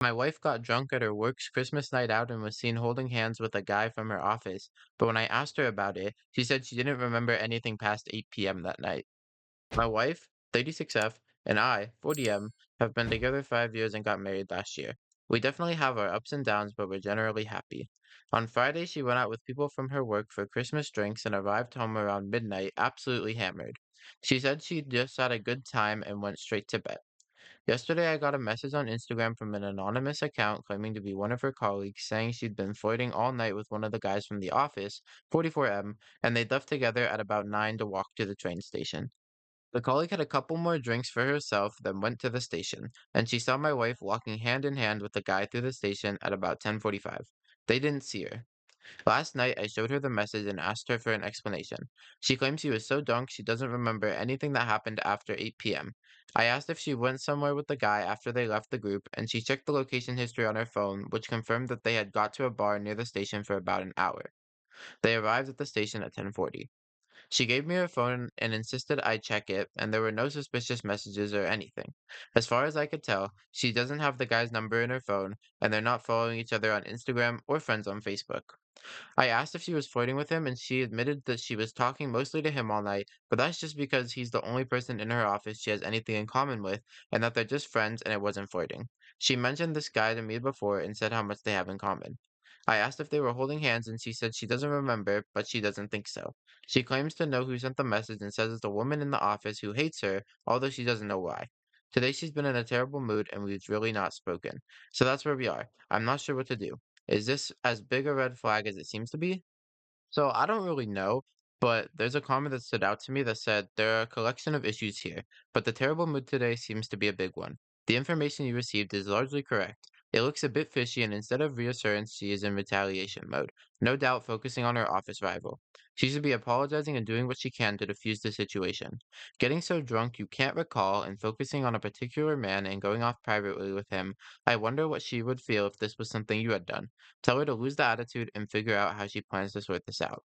My wife got drunk at her work's Christmas night out and was seen holding hands with a guy from her office, but when I asked her about it, she said she didn't remember anything past 8 p.m. that night. My wife, 36F, and I, 40M, have been together 5 years and got married last year. We definitely have our ups and downs, but we're generally happy. On Friday, she went out with people from her work for Christmas drinks and arrived home around midnight, absolutely hammered. She said she just had a good time and went straight to bed. Yesterday, I got a message on Instagram from an anonymous account claiming to be one of her colleagues, saying she'd been flirting all night with one of the guys from the office, 44M, and they'd left together at about 9 to walk to the train station. The colleague had a couple more drinks for herself, then went to the station, and she saw my wife walking hand in hand with the guy through the station at about 10:45. They didn't see her. Last night, I showed her the message and asked her for an explanation. She claims she was so drunk she doesn't remember anything that happened after 8 p.m. I asked if she went somewhere with the guy after they left the group, and she checked the location history on her phone, which confirmed that they had got to a bar near the station for about an hour. They arrived at the station at 10:40. She gave me her phone and insisted I check it, and there were no suspicious messages or anything. As far as I could tell, she doesn't have the guy's number in her phone, and they're not following each other on Instagram or friends on Facebook. I asked if she was flirting with him, and she admitted that she was talking mostly to him all night, but that's just because he's the only person in her office she has anything in common with, and that they're just friends and it wasn't flirting. She mentioned this guy to me before and said how much they have in common. I asked if they were holding hands, and she said she doesn't remember, but she doesn't think so. She claims to know who sent the message and says it's a woman in the office who hates her, although she doesn't know why. Today she's been in a terrible mood and we've really not spoken. So that's where we are. I'm not sure what to do. Is this as big a red flag as it seems to be? So I don't really know, but there's a comment that stood out to me that said there are a collection of issues here, but the terrible mood today seems to be a big one. The information you received is largely correct. It looks a bit fishy, and instead of reassurance, she is in retaliation mode, no doubt focusing on her office rival. She should be apologizing and doing what she can to defuse the situation. Getting so drunk you can't recall and focusing on a particular man and going off privately with him, I wonder what she would feel if this was something you had done. Tell her to lose the attitude and figure out how she plans to sort this out.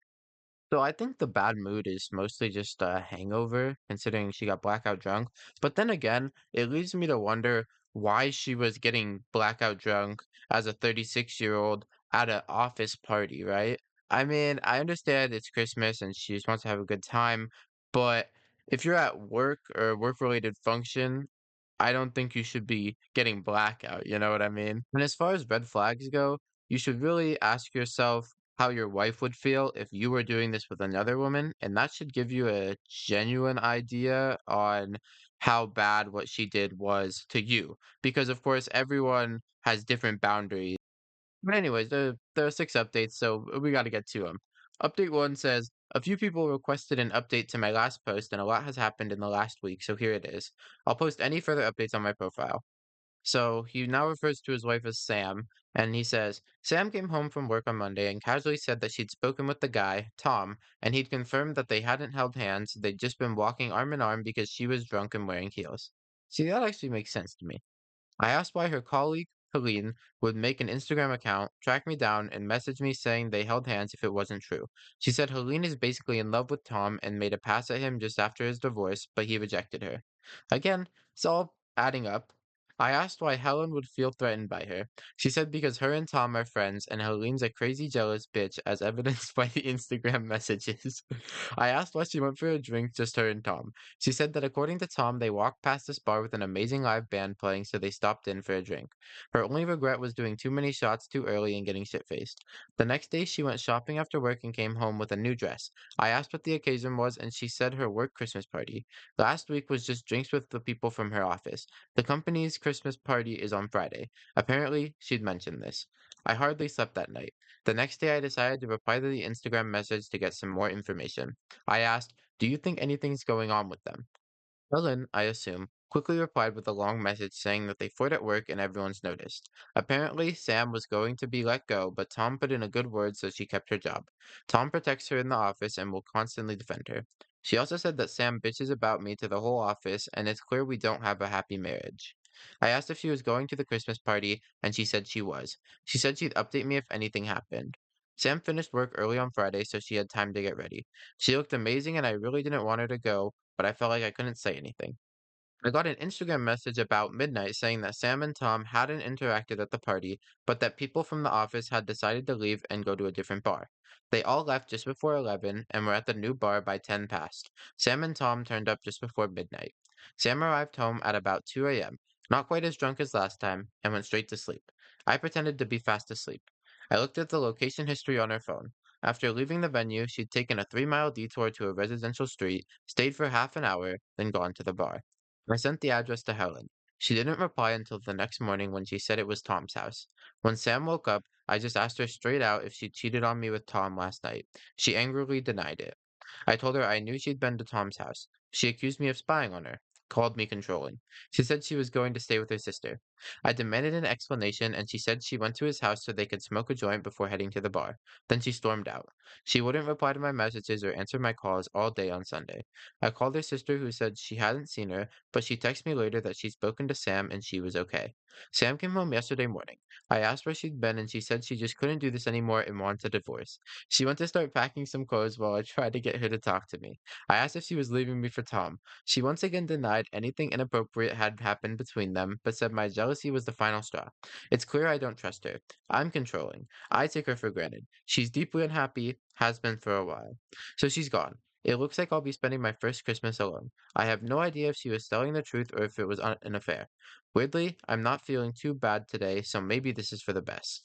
So I think the bad mood is mostly just a hangover, considering she got blackout drunk. But then again, it leads me to wonder why she was getting blackout drunk as a 36-year-old at an office party, right? I mean, I understand it's Christmas and she just wants to have a good time, but if you're at work or work-related function, I don't think you should be getting blackout, you know what I mean? And as far as red flags go, you should really ask yourself how your wife would feel if you were doing this with another woman, and that should give you a genuine idea on how bad what she did was to you. Because of course everyone has different boundaries. But anyways, there are 6 updates, so we got to get to them. Update 1 says, a few people requested an update to my last post, and a lot has happened in the last week, so here it is. I'll post any further updates on my profile. So he now refers to his wife as Sam, and he says, Sam came home from work on Monday and casually said that she'd spoken with the guy, Tom, and he'd confirmed that they hadn't held hands, they'd just been walking arm in arm because she was drunk and wearing heels. See, that actually makes sense to me. I asked why her colleague, Helene, would make an Instagram account, track me down, and message me saying they held hands if it wasn't true. She said Helene is basically in love with Tom and made a pass at him just after his divorce, but he rejected her. Again, it's all adding up. I asked why Helen would feel threatened by her. She said because her and Tom are friends and Helene's a crazy jealous bitch as evidenced by the Instagram messages. I asked why she went for a drink, just her and Tom. She said that according to Tom, they walked past this bar with an amazing live band playing, so they stopped in for a drink. Her only regret was doing too many shots too early and getting shit-faced. The next day, she went shopping after work and came home with a new dress. I asked what the occasion was, and she said her work Christmas party. Last week was just drinks with the people from her office. The company's Christmas party is on Friday. Apparently, she'd mentioned this. I hardly slept that night. The next day, I decided to reply to the Instagram message to get some more information. I asked, do you think anything's going on with them? Helen, I assume, quickly replied with a long message saying that they fought at work and everyone's noticed. Apparently, Sam was going to be let go, but Tom put in a good word so she kept her job. Tom protects her in the office and will constantly defend her. She also said that Sam bitches about me to the whole office, and it's clear we don't have a happy marriage. I asked if she was going to the Christmas party, and she said she was. She said she'd update me if anything happened. Sam finished work early on Friday, so she had time to get ready. She looked amazing, and I really didn't want her to go, but I felt like I couldn't say anything. I got an Instagram message about midnight saying that Sam and Tom hadn't interacted at the party, but that people from the office had decided to leave and go to a different bar. They all left just before 11 and were at the new bar by 10 past. Sam and Tom turned up just before midnight. Sam arrived home at about 2 a.m., not quite as drunk as last time, and went straight to sleep. I pretended to be fast asleep. I looked at the location history on her phone. After leaving the venue, she'd taken a 3-mile detour to a residential street, stayed for half an hour, then gone to the bar. I sent the address to Helen. She didn't reply until the next morning when she said it was Tom's house. When Sam woke up, I just asked her straight out if she cheated on me with Tom last night. She angrily denied it. I told her I knew she'd been to Tom's house. She accused me of spying on her, called me controlling. She said she was going to stay with her sister. I demanded an explanation and she said she went to his house so they could smoke a joint before heading to the bar. Then she stormed out. She wouldn't reply to my messages or answer my calls all day on Sunday. I called her sister who said she hadn't seen her, but she texted me later that she'd spoken to Sam and she was okay. Sam came home yesterday morning. I asked where she'd been and she said she just couldn't do this anymore and wants a divorce. She went to start packing some clothes while I tried to get her to talk to me. I asked if she was leaving me for Tom. She once again denied anything inappropriate had happened between them, but said my jealousy was the final straw. It's clear I don't trust her. I'm controlling. I take her for granted. She's deeply unhappy, has been for a while. So she's gone. It looks like I'll be spending my first Christmas alone. I have no idea if she was telling the truth or if it was an affair. Weirdly, I'm not feeling too bad today, so maybe this is for the best.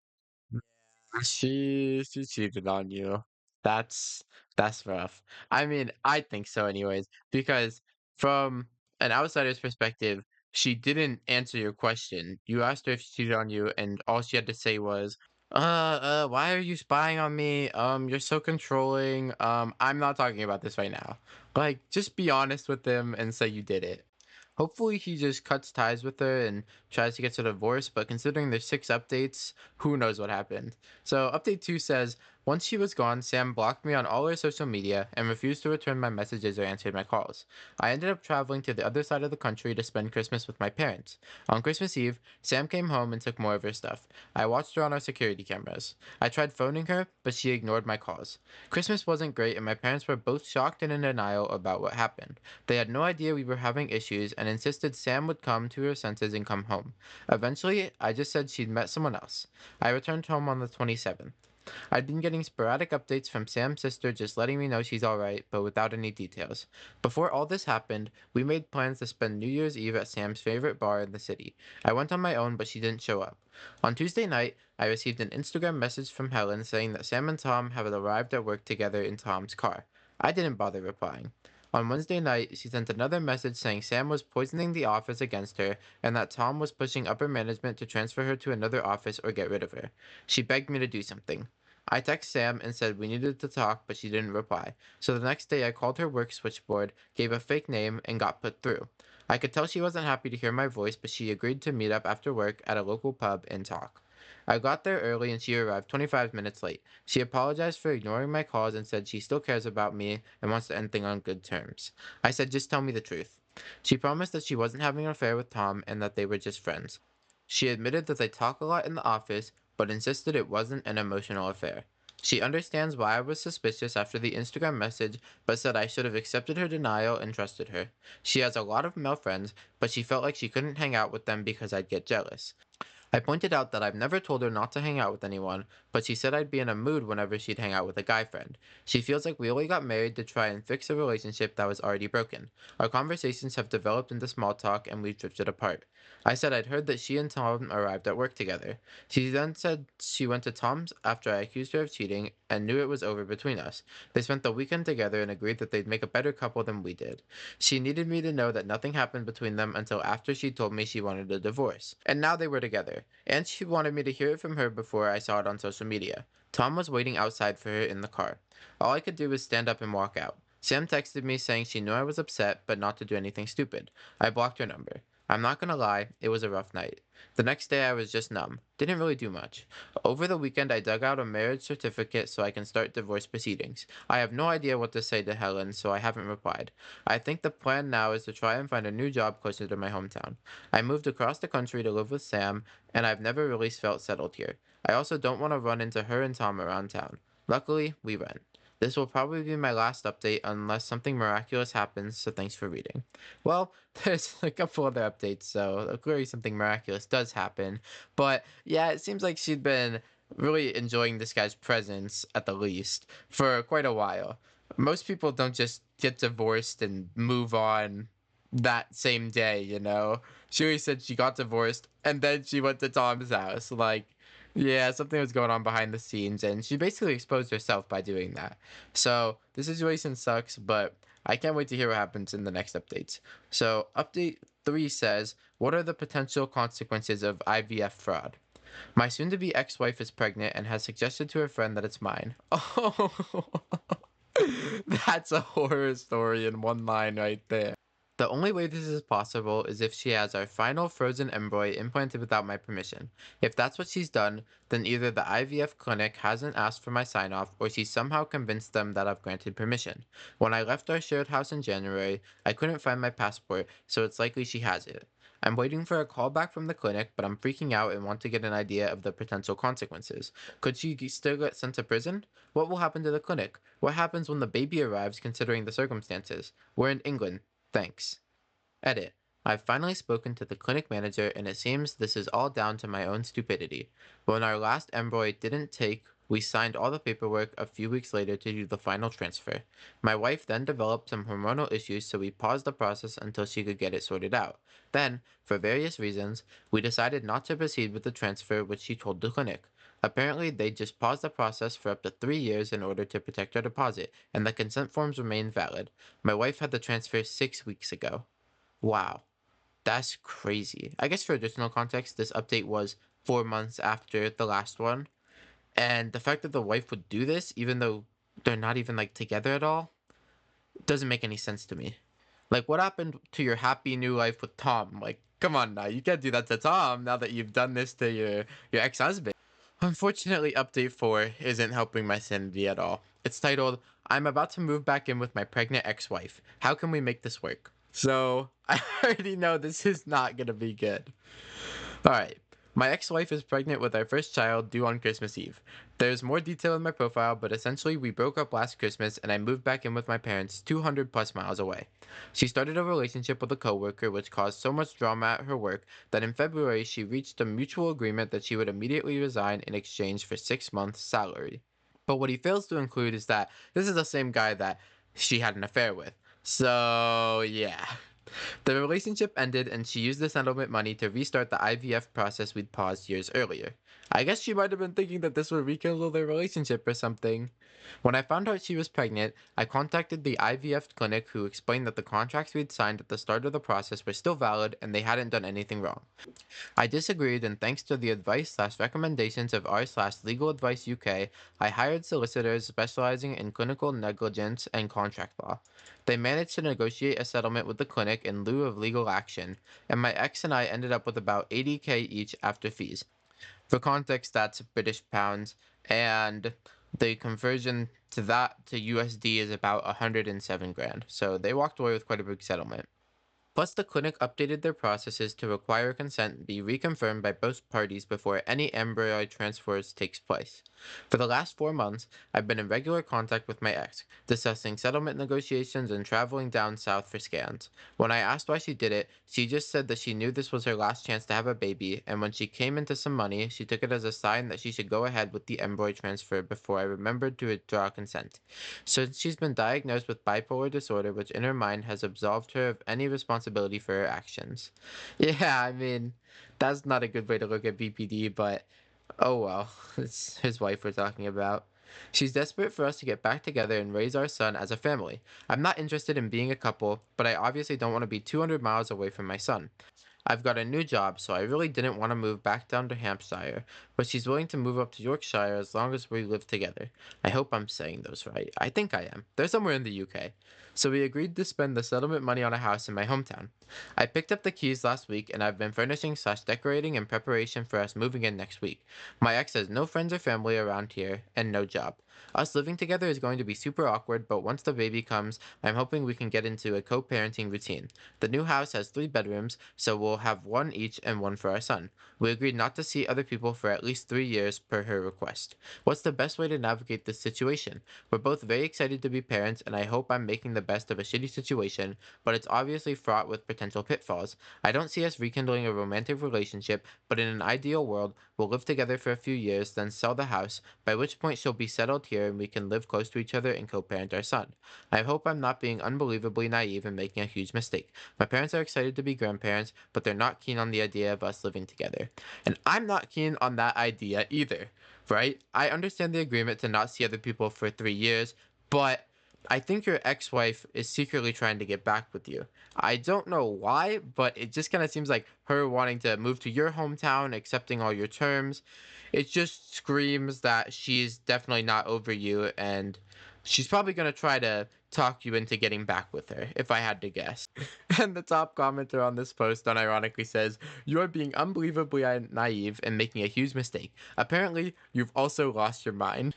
She cheated on you. That's that's rough. I mean, I think so anyways, because from an outsider's perspective, she didn't answer your question. You asked her if she cheated on you, and all she had to say was, why are you spying on me? You're so controlling. I'm not talking about this right now." Like, just be honest with them and say you did it. Hopefully, he just cuts ties with her and tries to get a divorce, but considering there's 6 updates, who knows what happened. So, update 2 says, once she was gone, Sam blocked me on all her social media and refused to return my messages or answer my calls. I ended up traveling to the other side of the country to spend Christmas with my parents. On Christmas Eve, Sam came home and took more of her stuff. I watched her on our security cameras. I tried phoning her, but she ignored my calls. Christmas wasn't great, and my parents were both shocked and in denial about what happened. They had no idea we were having issues and insisted Sam would come to her senses and come home. Eventually, I just said she'd met someone else. I returned home on the 27th. I'd been getting sporadic updates from Sam's sister just letting me know she's alright, but without any details. Before all this happened, we made plans to spend New Year's Eve at Sam's favorite bar in the city. I went on my own, but she didn't show up. On Tuesday night, I received an Instagram message from Helen saying that Sam and Tom have arrived at work together in Tom's car. I didn't bother replying. On Wednesday night, she sent another message saying Sam was poisoning the office against her and that Tom was pushing upper management to transfer her to another office or get rid of her. She begged me to do something. I texted Sam and said we needed to talk, but she didn't reply. So the next day I called her work switchboard, gave a fake name, and got put through. I could tell she wasn't happy to hear my voice, but she agreed to meet up after work at a local pub and talk. I got there early and she arrived 25 minutes late. She apologized for ignoring my calls and said she still cares about me and wants to end things on good terms. I said, just tell me the truth. She promised that she wasn't having an affair with Tom and that they were just friends. She admitted that they talk a lot in the office, but insisted it wasn't an emotional affair. She understands why I was suspicious after the Instagram message, but said I should have accepted her denial and trusted her. She has a lot of male friends, but she felt like she couldn't hang out with them because I'd get jealous. I pointed out that I've never told her not to hang out with anyone, but she said I'd be in a mood whenever she'd hang out with a guy friend. She feels like we only got married to try and fix a relationship that was already broken. Our conversations have developed into small talk and we've drifted apart. I said I'd heard that she and Tom arrived at work together. She then said she went to Tom's after I accused her of cheating and knew it was over between us. They spent the weekend together and agreed that they'd make a better couple than we did. She needed me to know that nothing happened between them until after she told me she wanted a divorce. And now they were together. And she wanted me to hear it from her before I saw it on social media. Tom was waiting outside for her in the car. All I could do was stand up and walk out. Sam texted me saying she knew I was upset, but not to do anything stupid. I blocked her number. I'm not gonna lie, it was a rough night. The next day I was just numb. Didn't really do much. Over the weekend I dug out a marriage certificate so I can start divorce proceedings. I have no idea what to say to Helen, so I haven't replied. I think the plan now is to try and find a new job closer to my hometown. I moved across the country to live with Sam, and I've never really felt settled here. I also don't want to run into her and Tom around town. Luckily, we rent. This will probably be my last update unless something miraculous happens, so thanks for reading. Well, there's a couple other updates, so clearly something miraculous does happen. But yeah, it seems like she'd been really enjoying this guy's presence, at the least, for quite a while. Most people don't just get divorced and move on that same day, you know? She always said she got divorced and then she went to Tom's house. Like, yeah, something was going on behind the scenes, and she basically exposed herself by doing that. So the situation sucks, but I can't wait to hear what happens in the next updates. So, update 3 says, what are the potential consequences of IVF fraud? My soon to be ex wife is pregnant and has suggested to her friend that it's mine. Oh, that's a horror story in one line right there. The only way this is possible is if she has our final frozen embryo implanted without my permission. If that's what she's done, then either the IVF clinic hasn't asked for my sign off or she somehow convinced them that I've granted permission. When I left our shared house in January, I couldn't find my passport, so it's likely she has it. I'm waiting for a call back from the clinic, but I'm freaking out and want to get an idea of the potential consequences. Could she still get sent to prison? What will happen to the clinic? What happens when the baby arrives considering the circumstances? We're in England. Thanks. Edit. I've finally spoken to the clinic manager, and it seems this is all down to my own stupidity. When our last embryo didn't take, we signed all the paperwork a few weeks later to do the final transfer. My wife then developed some hormonal issues, so we paused the process until she could get it sorted out. Then, for various reasons, we decided not to proceed with the transfer, which she told the clinic. Apparently, they just paused the process for up to 3 years in order to protect our deposit, and the consent forms remain valid. My wife had the transfer 6 weeks ago. Wow, that's crazy. I guess for additional context, this update was 4 months after the last one. And the fact that the wife would do this, even though they're not even like together at all, doesn't make any sense to me. Like, what happened to your happy new life with Tom? Like, come on now, you can't do that to Tom now that you've done this to your ex-husband. Unfortunately, update 4 isn't helping my sanity at all. It's titled, I'm about to move back in with my pregnant ex wife. How can we make this work? So, I already know this is not gonna be good. Alright. My ex wife is pregnant with our first child due on Christmas Eve. There's more detail in my profile, but essentially, we broke up last Christmas and I moved back in with my parents 200 plus miles away. She started a relationship with a coworker, which caused so much drama at her work that in February she reached a mutual agreement that she would immediately resign in exchange for 6 months' salary. But what he fails to include is that this is the same guy that she had an affair with. So, yeah. The relationship ended and she used the settlement money to restart the IVF process we'd paused years earlier. I guess she might have been thinking that this would rekindle their relationship or something. When I found out she was pregnant, I contacted the IVF clinic who explained that the contracts we'd signed at the start of the process were still valid and they hadn't done anything wrong. I disagreed, and thanks to the advice/recommendations of r/Legal Advice UK, I hired solicitors specializing in clinical negligence and contract law. They managed to negotiate a settlement with the clinic in lieu of legal action, and my ex and I ended up with about 80K each after fees. For context, that's British pounds, and the conversion to that to USD is about 107 grand. So they walked away with quite a big settlement. Plus, the clinic updated their processes to require consent be reconfirmed by both parties before any embryo transfers takes place. For the last 4 months, I've been in regular contact with my ex, discussing settlement negotiations and traveling down south for scans. When I asked why she did it, she just said that she knew this was her last chance to have a baby, and when she came into some money, she took it as a sign that she should go ahead with the embryo transfer before I remembered to withdraw consent. Since she's been diagnosed with bipolar disorder, which in her mind has absolved her of any responsibility for her actions. Yeah, I mean, that's not a good way to look at BPD, but oh well, it's his wife we're talking about. She's desperate for us to get back together and raise our son as a family. I'm not interested in being a couple, but I obviously don't want to be 200 miles away from my son. I've got a new job, so I really didn't want to move back down to Hampshire, but she's willing to move up to Yorkshire as long as we live together. I hope I'm saying those right. I think I am. They're somewhere in the UK. so we agreed to spend the settlement money on a house in my hometown. I picked up the keys last week and I've been furnishing slash decorating in preparation for us moving in next week. My ex has no friends or family around here and no job. Us living together is going to be super awkward, but once the baby comes, I'm hoping we can get into a co parenting routine. The new house has 3 bedrooms, so we'll have one each and one for our son. We agreed not to see other people for at least 3 years per her request. What's the best way to navigate this situation? We're both very excited to be parents, and I hope I'm making the best of a shitty situation, but it's obviously fraught with potential pitfalls. I don't see us rekindling a romantic relationship, but in an ideal world, we'll live together for a few years, then sell the house, by which point she'll be settled here and we can live close to each other and co parent our son. I hope I'm not being unbelievably naive and making a huge mistake. My parents are excited to be grandparents, but they're not keen on the idea of us living together. And I'm not keen on that idea either, right? I understand the agreement to not see other people for 3 years, but I think your ex wife is secretly trying to get back with you. I don't know why, but it just kind of seems like her wanting to move to your hometown, accepting all your terms. It just screams that she's definitely not over you, and she's probably going to try to talk you into getting back with her, if I had to guess. And the top commenter on this post unironically says, "You are being unbelievably naive and making a huge mistake. Apparently, you've also lost your mind."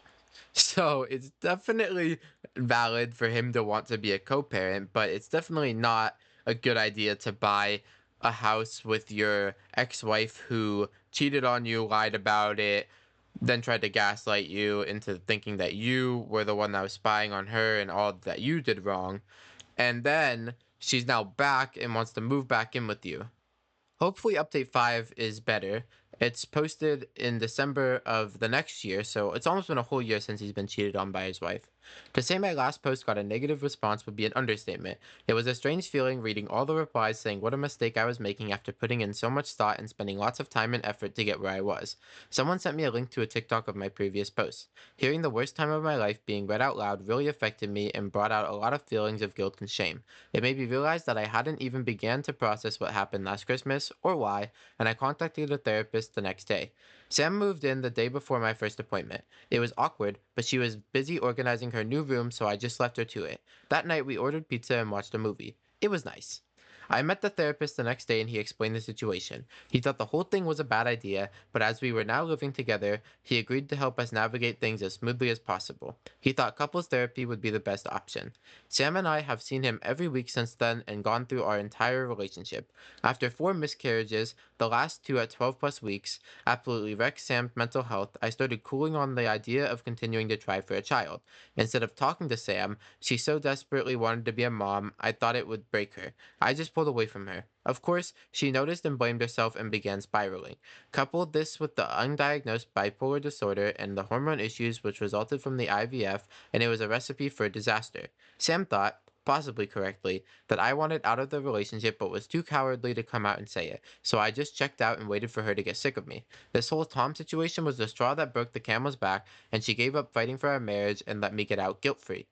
So it's definitely valid for him to want to be a co-parent, but it's definitely not a good idea to buy a house with your ex-wife who cheated on you, lied about it, then tried to gaslight you into thinking that you were the one that was spying on her and all that you did wrong. And then she's now back and wants to move back in with you. Hopefully, update 5 is better. It's posted in December of the next year, so it's almost been a whole year since he's been cheated on by his wife. To say my last post got a negative response would be an understatement. It was a strange feeling reading all the replies saying what a mistake I was making after putting in so much thought and spending lots of time and effort to get where I was. Someone sent me a link to a TikTok of my previous posts. Hearing the worst time of my life being read out loud really affected me and brought out a lot of feelings of guilt and shame. It made me realize that I hadn't even began to process what happened last Christmas or why, and I contacted a therapist the next day. Sam moved in the day before my first appointment. It was awkward, but she was busy organizing her new room, so I just left her to it. That night, we ordered pizza and watched a movie. It was nice. I met the therapist the next day and he explained the situation. He thought the whole thing was a bad idea, but as we were now living together, he agreed to help us navigate things as smoothly as possible. He thought couples therapy would be the best option. Sam and I have seen him every week since then and gone through our entire relationship. After 4 miscarriages, the last two at 12 plus weeks, absolutely wrecked Sam's mental health, I started cooling on the idea of continuing to try for a child. Instead of talking to Sam, she so desperately wanted to be a mom, I thought it would break her. I just pulled away from her. Of course, she noticed and blamed herself and began spiraling. Coupled this with the undiagnosed bipolar disorder and the hormone issues which resulted from the IVF, and it was a recipe for disaster. Sam thought, possibly correctly, that I wanted out of the relationship but was too cowardly to come out and say it, so I just checked out and waited for her to get sick of me. This whole Tom situation was the straw that broke the camel's back, and she gave up fighting for our marriage and let me get out guilt free.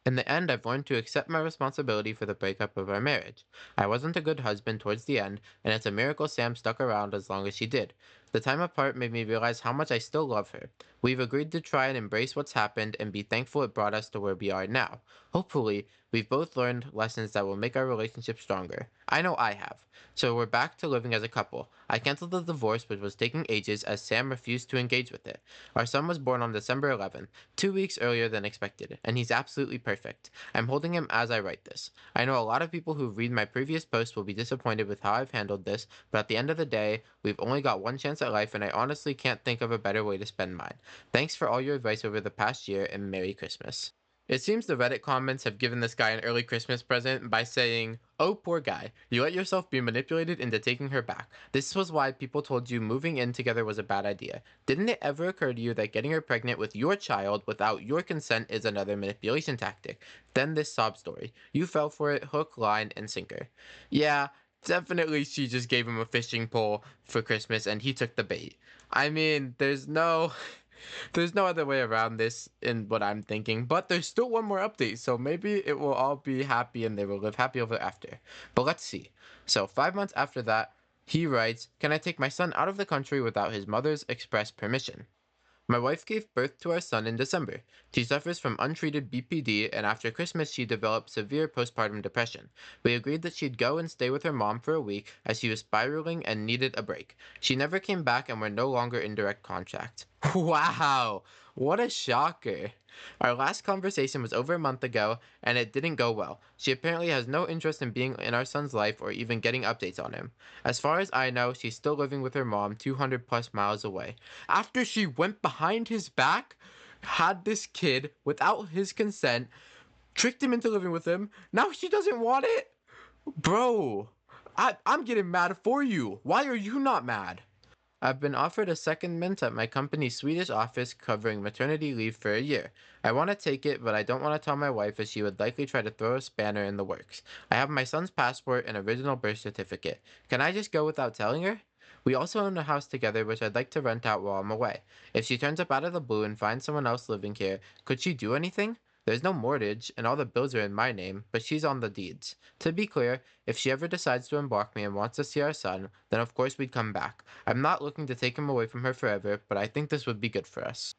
In the end, I've learned to accept my responsibility for the breakup of our marriage. I wasn't a good husband towards the end, and it's a miracle Sam stuck around as long as she did. The time apart made me realize how much I still love her. We've agreed to try and embrace what's happened and be thankful it brought us to where we are now. Hopefully, we've both learned lessons that will make our relationship stronger. I know I have. So we're back to living as a couple. I canceled the divorce, which was taking ages as Sam refused to engage with it. Our son was born on December 11th, 2 weeks earlier than expected, and he's absolutely perfect. I'm holding him as I write this. I know a lot of people who read my previous post will be disappointed with how I've handled this, but at the end of the day, we've only got one chance at life, and I honestly can't think of a better way to spend mine. Thanks for all your advice over the past year, and Merry Christmas. It seems the Reddit comments have given this guy an early Christmas present by saying, "Oh, poor guy, you let yourself be manipulated into taking her back. This was why people told you moving in together was a bad idea. Didn't it ever occur to you that getting her pregnant with your child without your consent is another manipulation tactic?" Then this sob story. You fell for it, hook, line, and sinker. Yeah, definitely she just gave him a fishing pole for Christmas and he took the bait. I mean, there's no other way around this in what I'm thinking, but there's still one more update, so maybe it will all be happy and they will live happy ever after. But let's see. So, 5 months after that, he writes, "Can I take my son out of the country without his mother's express permission?" My wife gave birth to our son in December. She suffers from untreated BPD, and after Christmas, she developed severe postpartum depression. We agreed that she'd go and stay with her mom for a week as she was spiraling and needed a break. She never came back, and we're no longer in direct contact. Wow! What a shocker! Our last conversation was over a month ago, and it didn't go well. She apparently has no interest in being in our son's life or even getting updates on him. As far as I know, she's still living with her mom 200 plus miles away. After she went behind his back, had this kid without his consent, tricked him into living with him, now she doesn't want it? Bro, I'm getting mad for you. Why are you not mad? I've been offered a secondment at my company's Swedish office covering maternity leave for a year. I want to take it, but I don't want to tell my wife as she would likely try to throw a spanner in the works. I have my son's passport and original birth certificate. Can I just go without telling her? We also own a house together which I'd like to rent out while I'm away. If she turns up out of the blue and finds someone else living here, could she do anything? There's no mortgage, and all the bills are in my name, but she's on the deeds. To be clear, if she ever decides to embark me and wants to see our son, then of course we'd come back. I'm not looking to take him away from her forever, but I think this would be good for us.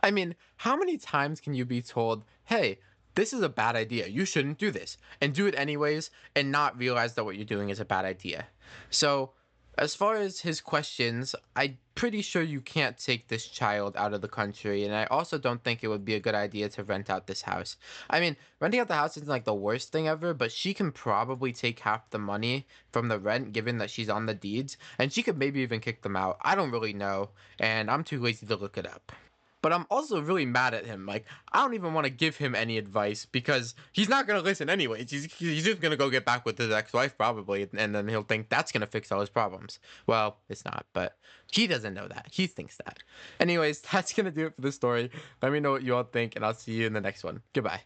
I mean, how many times can you be told, hey, this is a bad idea, you shouldn't do this, and do it anyways, and not realize that what you're doing is a bad idea? So, as far as his questions, I'm pretty sure you can't take this child out of the country, and I also don't think it would be a good idea to rent out this house. I mean, renting out the house isn't like the worst thing ever, but she can probably take half the money from the rent given that she's on the deeds, and she could maybe even kick them out. I don't really know, and I'm too lazy to look it up. But I'm also really mad at him. Like, I don't even want to give him any advice because he's not going to listen anyways. He's just going to go get back with his ex-wife probably, and then he'll think that's going to fix all his problems. Well, it's not, but he doesn't know that. He thinks that. Anyways, that's going to do it for the story. Let me know what you all think, and I'll see you in the next one. Goodbye.